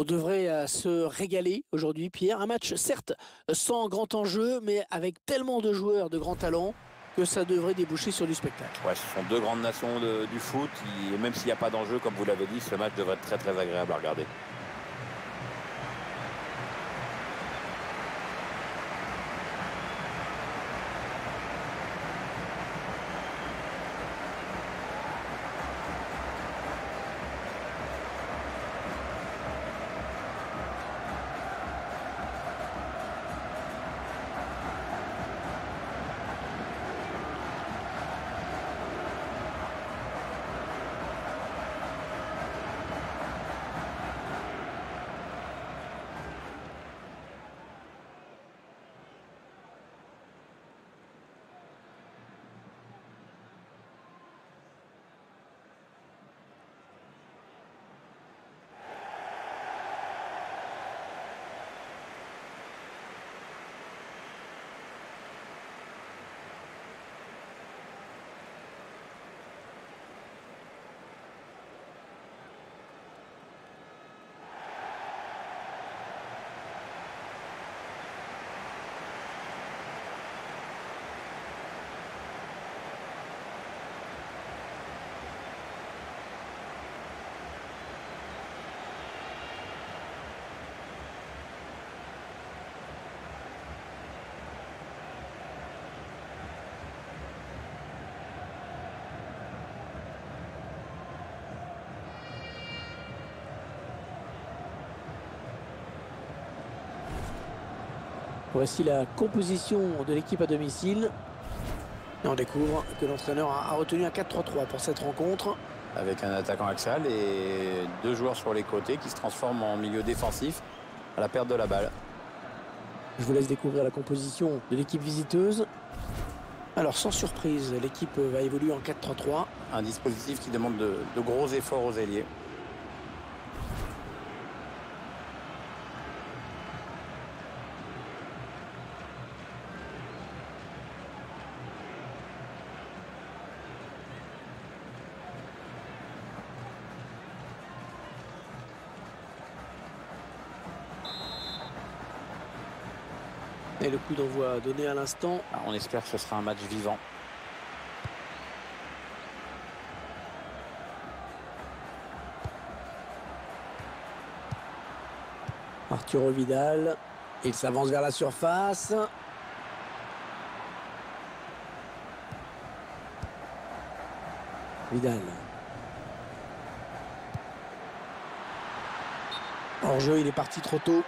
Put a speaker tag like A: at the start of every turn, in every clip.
A: On devrait se régaler aujourd'hui, Pierre. Un match, certes, sans grand enjeu, mais avec tellement de joueurs de grand talent que ça devrait déboucher sur du spectacle.
B: Ouais, ce sont deux grandes nations du foot. Et même s'il n'y a pas d'enjeu, comme vous l'avez dit, ce match devrait être très très agréable à regarder.
A: Voici la composition de l'équipe à domicile. Et on découvre que l'entraîneur a retenu un 4-3-3 pour cette rencontre.
B: Avec un attaquant axial et deux joueurs sur les côtés qui se transforment en milieu défensif à la perte de la balle.
A: Je vous laisse découvrir la composition de l'équipe visiteuse. Alors, sans surprise, l'équipe va évoluer en 4-3-3.
B: Un dispositif qui demande de gros efforts aux ailiers.
A: Et le coup d'envoi donné à l'instant.
B: On espère que ce sera un match vivant.
A: Arturo Vidal. Il s'avance vers la surface. Vidal. Hors jeu, il est parti trop tôt.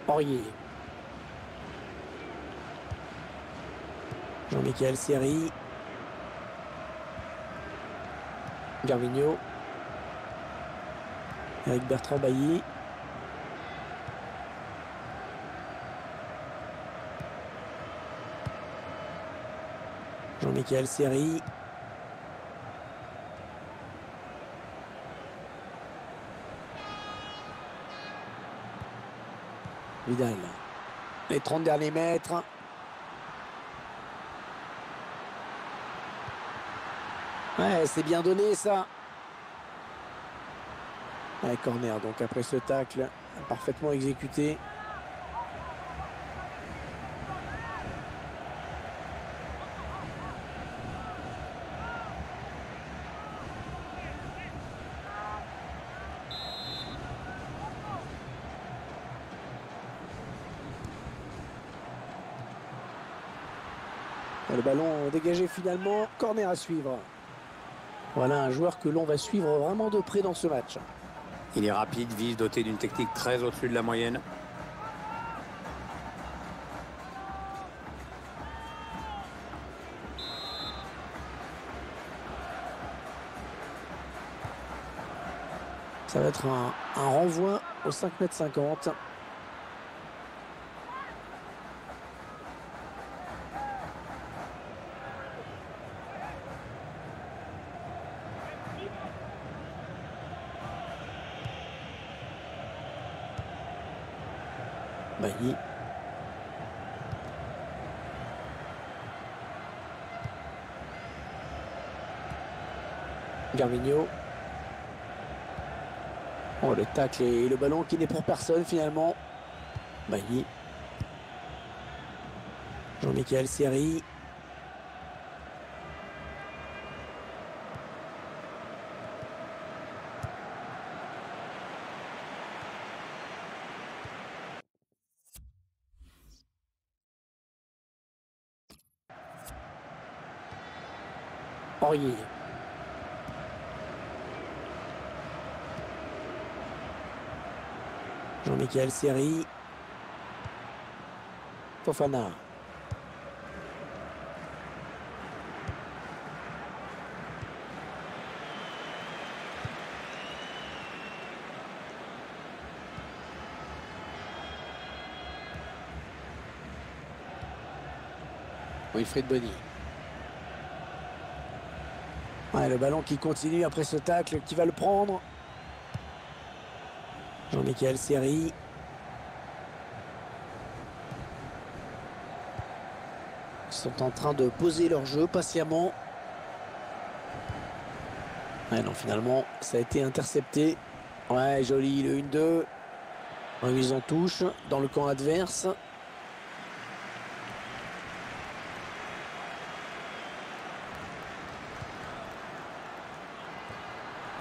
A: Aurier. Jean-Michel Seri. Gervinho. Eric Bertrand Bailly. Jean-Michel Seri. Vidal. Les 30 derniers mètres. Ouais, c'est bien donné ça. Ouais, corner donc après ce tacle parfaitement exécuté. Le ballon dégagé finalement, corner à suivre. Voilà un joueur que l'on va suivre vraiment de près dans ce match.
B: Il est rapide, vif, doté d'une technique très au-dessus de la moyenne.
A: Ça va être un renvoi au 5,50 m. Bailly. Garvinho. Oh, le tacle et le ballon qui n'est pour personne finalement. Bailly. Jean-Michel Seri. Aurier. Jean-Michel Seri. Fofana. Wilfried Bony. Ouais, le ballon qui continue après ce tacle, qui va le prendre. Jean-Michel Seri. Ils sont en train de poser leur jeu patiemment. Ouais, non, finalement, ça a été intercepté. Ouais, joli, le 1-2. Remise en touche dans le camp adverse.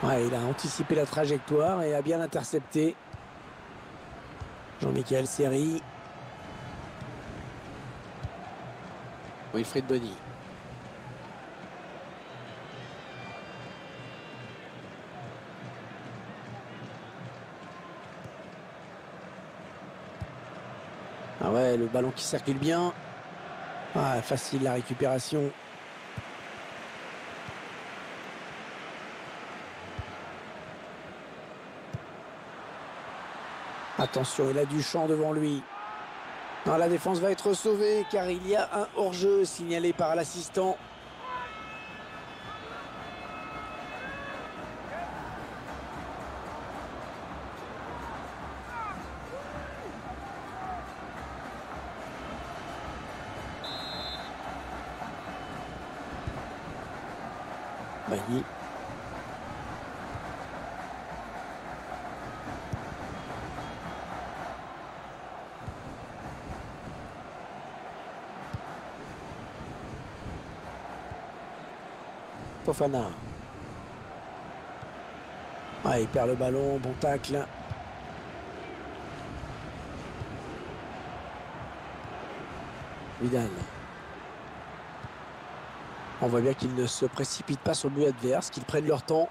A: Ouais, il a anticipé la trajectoire et a bien intercepté. Jean-Michel Seri. Wilfried Bony. Ah ouais, le ballon qui circule bien. Ah, facile la récupération. Attention, il a du champ devant lui. Non, la défense va être sauvée car il y a un hors-jeu signalé par l'assistant. Bailly. Fofana. Ah, il perd le ballon, bon tacle. Vidal. On voit bien qu'ils ne se précipitent pas sur le but adverse, qu'ils prennent leur temps.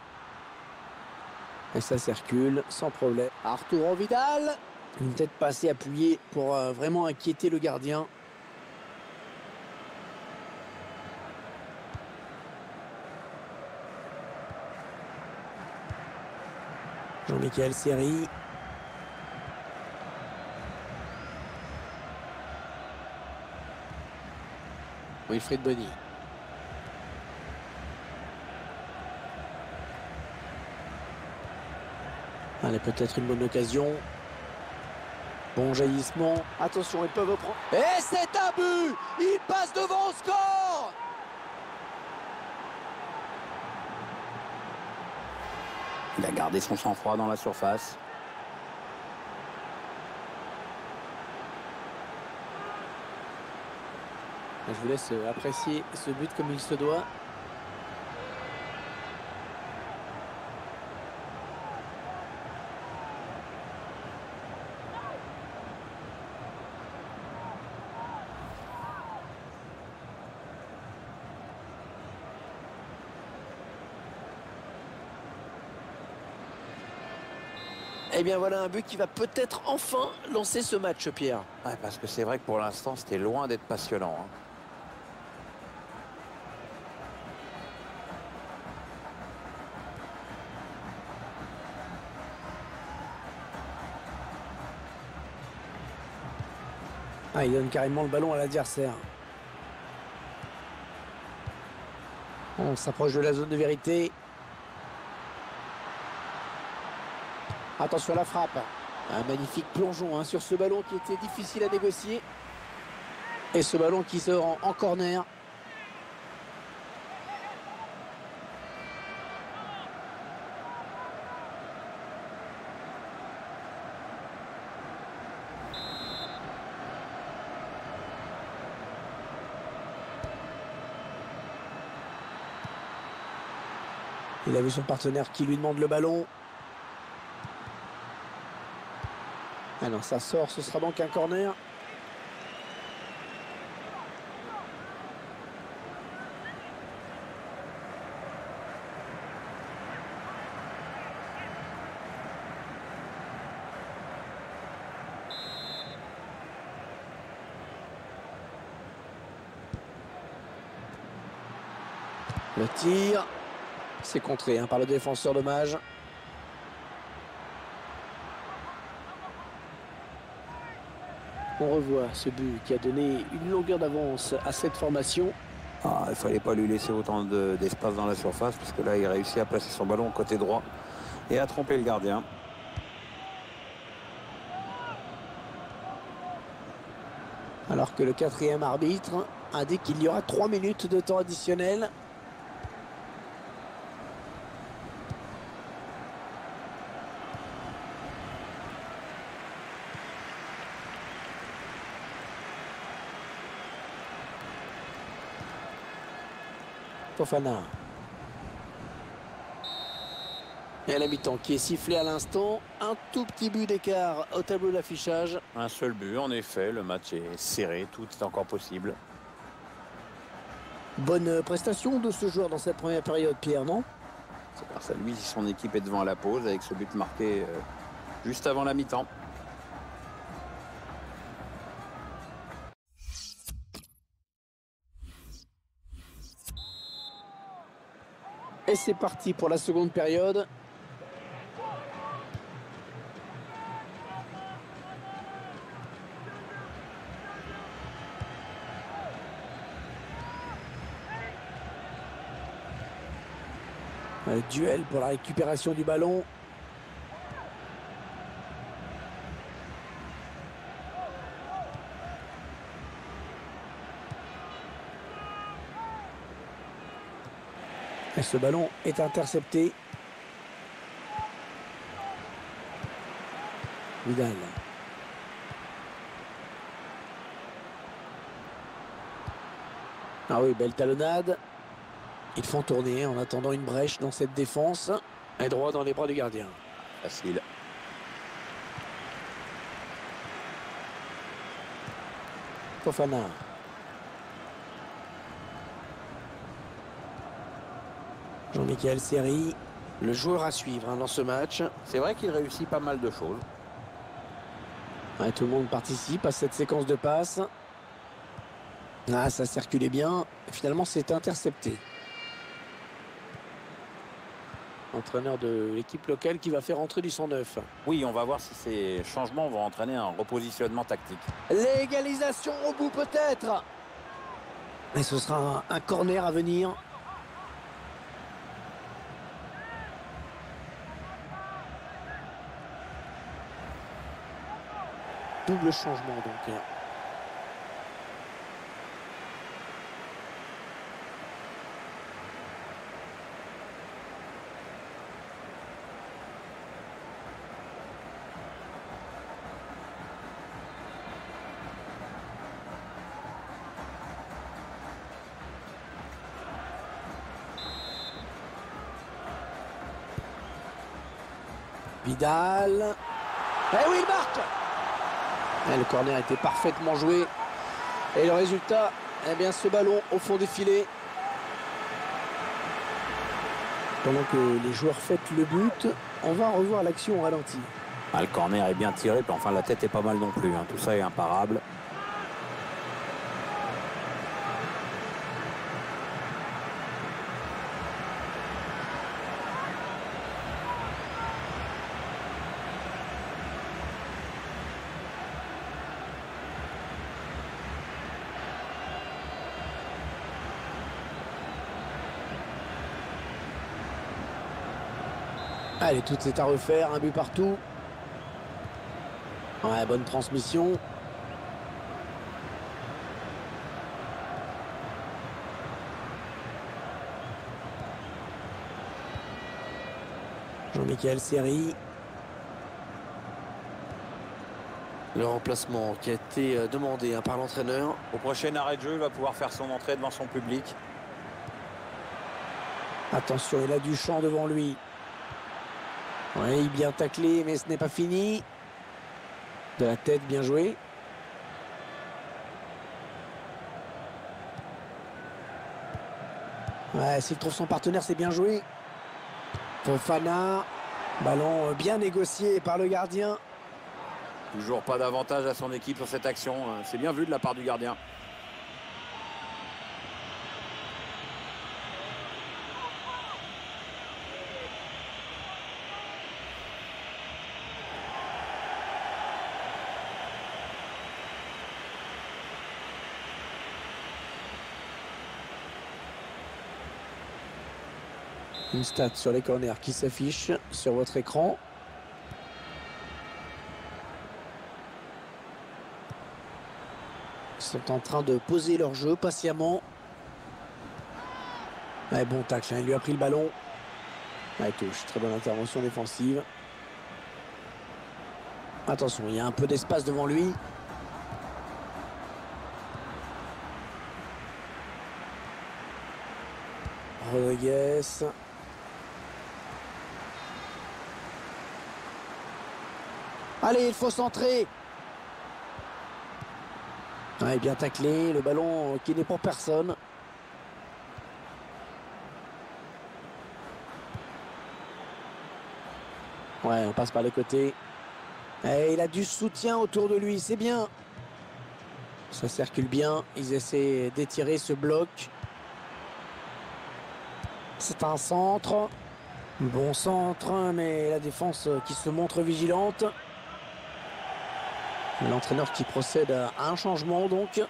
A: Et ça circule sans problème. Arturo Vidal. Une tête passée appuyée pour vraiment inquiéter le gardien. Jean-Michel Seri. Wilfried Bony. Allez, peut-être une bonne occasion. Bon jaillissement. Attention, ils peuvent prendre. Et c'est un but! Il passe devant au score!
B: Il a gardé son sang-froid dans la surface.
A: Je vous laisse apprécier ce but comme il se doit. Eh bien voilà un but qui va peut-être enfin lancer ce match, Pierre.
B: Ouais, parce que c'est vrai que pour l'instant, c'était loin d'être passionnant, hein.
A: Ah, il donne carrément le ballon à l'adversaire. On s'approche de la zone de vérité. Attention à la frappe. Un magnifique plongeon sur ce ballon qui était difficile à négocier. Et ce ballon qui sort en corner. Il a vu son partenaire qui lui demande le ballon. Alors ça sort, ce sera donc un corner. Le tir, c'est contré par le défenseur dommage. On revoit ce but qui a donné une longueur d'avance à cette formation.
B: Ah, il ne fallait pas lui laisser autant d'espace dans la surface, parce que là, il réussit à placer son ballon côté droit et à tromper le gardien.
A: Alors que le quatrième arbitre indique qu'il y aura 3 minutes de temps additionnel. Fofana. Et à la mi-temps qui est sifflé à l'instant. Un tout petit but d'écart au tableau d'affichage.
B: Un seul but, en effet. Le match est serré. Tout est encore possible.
A: Bonne prestation de ce joueur dans cette première période, Pierre, non?
B: C'est grâce à lui si son équipe est devant à la pause avec ce but marqué juste avant la mi-temps.
A: Et c'est parti pour la seconde période. Un duel pour la récupération du ballon. Et ce ballon est intercepté. Vidal. Ah oui, belle talonnade. Ils font tourner en attendant une brèche dans cette défense. Et droit dans les bras du gardien.
B: Facile.
A: Fofana. Jean-Michel Seri, le joueur à suivre dans ce match.
B: C'est vrai qu'il réussit pas mal de choses.
A: Ouais, tout le monde participe à cette séquence de passes. Ah, ça circulait bien. Finalement, c'est intercepté. Entraîneur de l'équipe locale qui va faire entrer du 109.
B: Oui, on va voir si ces changements vont entraîner un repositionnement tactique.
A: L'égalisation au bout peut-être. Et ce sera un corner à venir. Double changement donc. Vidal. Eh oui, il marque. Et le corner était parfaitement joué. Et le résultat, eh bien ce ballon au fond des filets. Pendant que les joueurs fêtent le but, on va revoir l'action au ralenti.
B: Ah, le corner est bien tiré, puis enfin la tête est pas mal non plus. Tout ça est imparable.
A: Allez, tout est à refaire, un but partout. Ouais, bonne transmission. Jean-Michel Seri.
C: Le remplacement qui a été demandé par l'entraîneur.
B: Au prochain arrêt de jeu, il va pouvoir faire son entrée devant son public.
A: Attention, il a du champ devant lui. Oui, bien taclé, mais ce n'est pas fini. De la tête, bien joué. Ouais, s'il trouve son partenaire, c'est bien joué. Fofana. Ballon bien négocié par le gardien.
B: Toujours pas d'avantage à son équipe sur cette action. C'est bien vu de la part du gardien.
A: Une stat sur les corners qui s'affiche sur votre écran. Ils sont en train de poser leur jeu patiemment. Ouais, bon tacle, hein, il lui a pris le ballon. Ouais, touche, très bonne intervention défensive. Attention, il y a un peu d'espace devant lui. Rodriguez. Allez, il faut centrer. Ouais, bien taclé, le ballon qui n'est pour personne. Ouais, on passe par les côtés. Et il a du soutien autour de lui, c'est bien. Ça circule bien, ils essaient d'étirer ce bloc. C'est un centre. Bon centre, mais la défense qui se montre vigilante. L'entraîneur qui procède à un changement donc.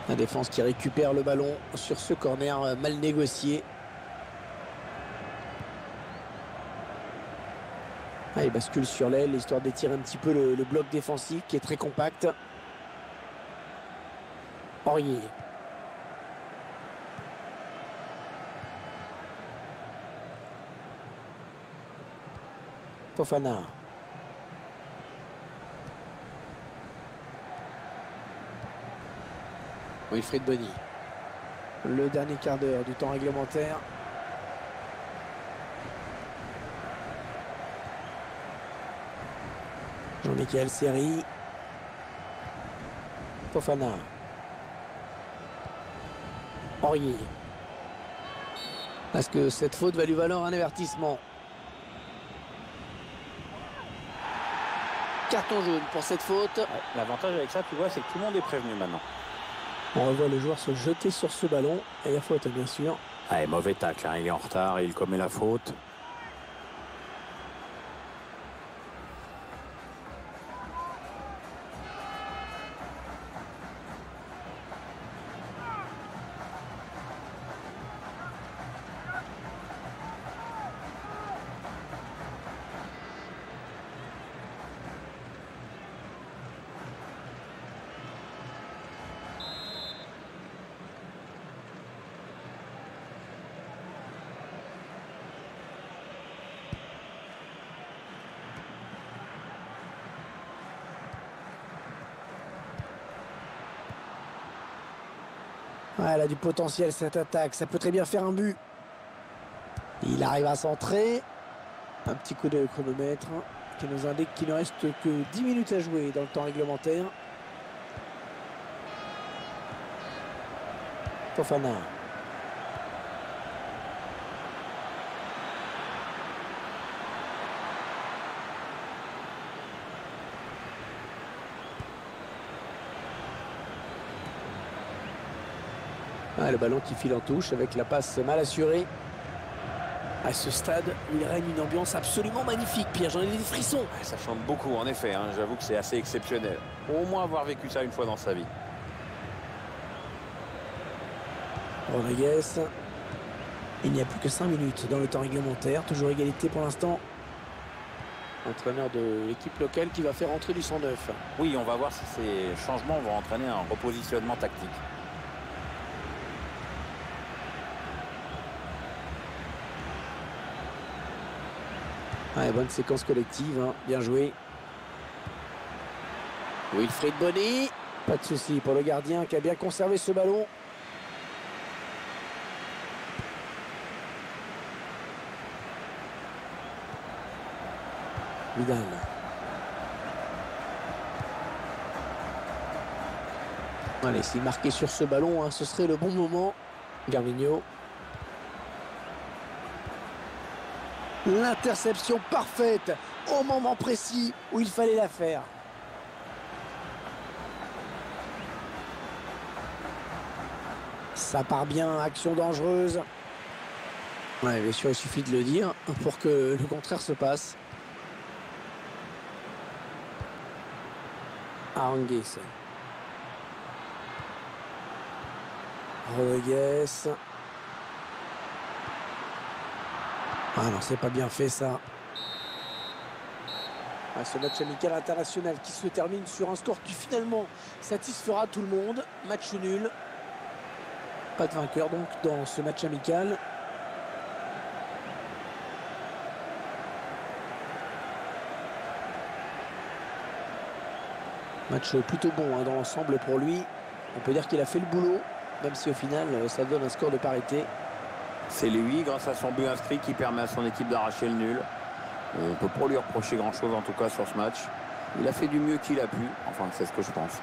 A: La défense qui récupère le ballon sur ce corner mal négocié. Ah, il bascule sur l'aile, histoire d'étirer un petit peu le bloc défensif qui est très compact. Aurier. Fofana. Wilfried Bony. Le dernier quart d'heure du temps réglementaire. Jean-Michel Seri. Fofana. Aurier. Est-ce que cette faute va lui valoir un avertissement? Carton jaune pour cette faute.
B: Ouais, l'avantage avec ça, tu vois, c'est que tout le monde est prévenu maintenant.
A: On revoit le joueur se jeter sur ce ballon. Et il y a faute, bien sûr.
B: Allez, mauvais tacle, hein. Il est en retard, il commet la faute.
A: Ouais, elle a du potentiel cette attaque, ça peut très bien faire un but. Il arrive à centrer. Un petit coup de chronomètre qui nous indique qu'il ne reste que 10 minutes à jouer dans le temps réglementaire. Fofana. Ah, le ballon qui file en touche avec la passe mal assurée. À ce stade, il règne une ambiance absolument magnifique. Pierre, j'en ai des frissons.
B: Ça chante beaucoup, en effet. Hein. J'avoue que c'est assez exceptionnel. Au moins avoir vécu ça une fois dans sa vie.
A: Rodriguez. Il n'y a plus que 5 minutes dans le temps réglementaire. Toujours égalité pour l'instant. Entraîneur de l'équipe locale qui va faire entrer du 109.
B: Oui, on va voir si ces changements vont entraîner un repositionnement tactique.
A: Ouais, bonne séquence collective, hein. Bien joué. Wilfried Bony. Pas de souci pour le gardien qui a bien conservé ce ballon. Vidal. Allez, s'il marquait sur ce ballon, hein, ce serait le bon moment. Gervinho. L'interception parfaite au moment précis où il fallait la faire. Ça part bien, action dangereuse. Ouais, bien sûr, il suffit de le dire pour que le contraire se passe. Arangues. Rodriguez. Ah non, c'est pas bien fait ça. Ah, ce match amical international qui se termine sur un score qui finalement satisfera tout le monde. Match nul. Pas de vainqueur donc dans ce match amical. Match plutôt bon hein, dans l'ensemble pour lui. On peut dire qu'il a fait le boulot, même si au final ça donne un score de parité.
B: C'est lui, grâce à son but inscrit, qui permet à son équipe d'arracher le nul. On ne peut pas lui reprocher grand-chose, en tout cas, sur ce match. Il a fait du mieux qu'il a pu. Enfin, c'est ce que je pense.